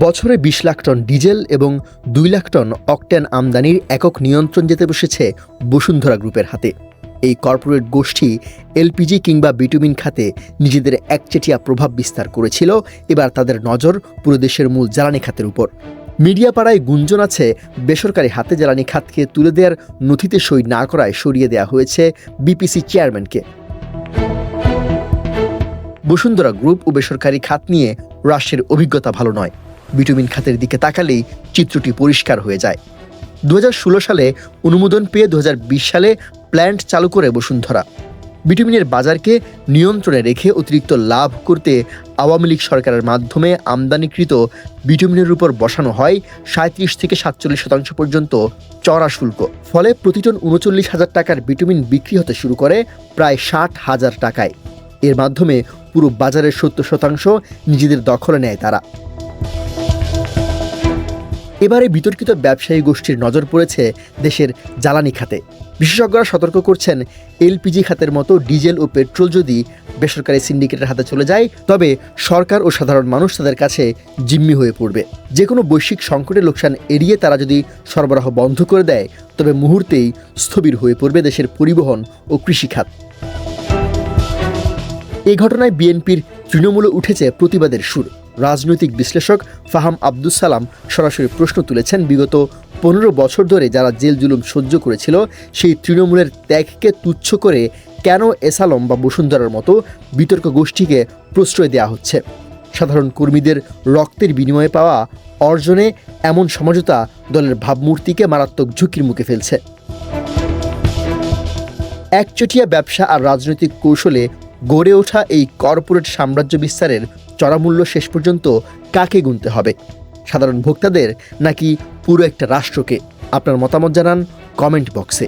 বছরে ২০ lakh ton diesel এবং ২ lakh ton octane আমদানির একক নিয়ন্ত্রণ যেতে বসেছে বসুন্ধরা গ্রুপের হাতে। এই কর্পোরেট গোষ্ঠী এলপিজি কিংবা বিটুমিন খাতে নিজেদের একচেটিয়া প্রভাব বিস্তার করেছিল। এবার তাদের নজর পুরো দেশের মূল জ্বালানি খাতের উপর। মিডিয়া পাড়ায় গুঞ্জন আছে, বেসরকারি হাতে জ্বালানি খাতকে তুলে দেওয়ার নথিতে সই না করায় সরিয়ে দেওয়া হয়েছে বিপিসি চেয়ারম্যানকে। বসুন্ধরা গ্রুপ ও বেসরকারি খাত নিয়ে রাষ্ট্রের অভিজ্ঞতা ভালো নয়। বিটুমিন খাতের দিকে তাকালেই চিত্রটি পরিষ্কার হয়ে যায়। ২০১৬ সালে অনুমোদন পেয়ে ২০২০ সালে প্ল্যান্ট চালু করে বসুন্ধরা। বিটুমিনের বাজারকে নিয়ন্ত্রণে রেখে অতিরিক্ত লাভ করতে আওয়ামী লীগ সরকারের মাধ্যমে আমদানিকৃত বিটুমিনের উপর বসানো হয় ৩৭ থেকে ৪৭% পর্যন্ত চড়া শুল্ক। ফলে প্রতি টন ৩৯,০০০ টাকার বিটুমিন বিক্রি হতে শুরু করে প্রায় ৬০,০০০ টাকায়। এর মাধ্যমে পুরো বাজারের ৭০% নিজেদের দখলে নেয় তারা। এবারে বিতর্কিত ব্যবসায়ী গোষ্ঠীর নজর পড়েছে দেশের জ্বালানি খাতে। বিশেষজ্ঞরা সতর্ক করছেন, এলপিজি খাতের মতো ডিজেল ও পেট্রোল যদি বেসরকারি সিন্ডিকেটের হাতে চলে যায়, তবে সরকার ও সাধারণ মানুষ তাদের কাছে জিম্মি হয়ে পড়বে। যে কোনো বৈশ্বিক সংকটের লোকসান এড়িয়ে তারা যদি সরবরাহ বন্ধ করে দেয়, তবে মুহূর্তেই স্থবির হয়ে পড়বে দেশের পরিবহন ও কৃষিখাত। এই ঘটনায় বিএনপির তৃণমূলে উঠেছে প্রতিবাদের সুর। রাজনৈতিক বিশ্লেষক ফাহাম আব্দুস সালাম সরাসরি প্রশ্ন তুলেছেন, বিগত ১৫ বছর ধরে যারা জেল জুলুম সহ্য করেছিল, সেই তৃণমূলের ত্যাগকে তুচ্ছ করে কেন এসালম বা বসুন্ধরার মতো বিতর্ক গোষ্ঠীকে প্রশ্রয় দেওয়া হচ্ছে? সাধারণ কর্মীদের রক্তের বিনিময়ে পাওয়া অর্জনে এমন সমঝোতা দলের ভাবমূর্তিকে মারাত্মক ঝুঁকির মুখে ফেলছে। একচেটিয়া ব্যবসা আর রাজনৈতিক কৌশলে গড়ে ওঠা এই কর্পোরেট সাম্রাজ্য বিস্তারের চড়ামূল্য শেষ পর্যন্ত কাকে গুনতে হবে? সাধারণ ভোক্তাদের নাকি পুরো একটা রাষ্ট্রকে? আপনার মতামত জানান কমেন্ট বক্সে।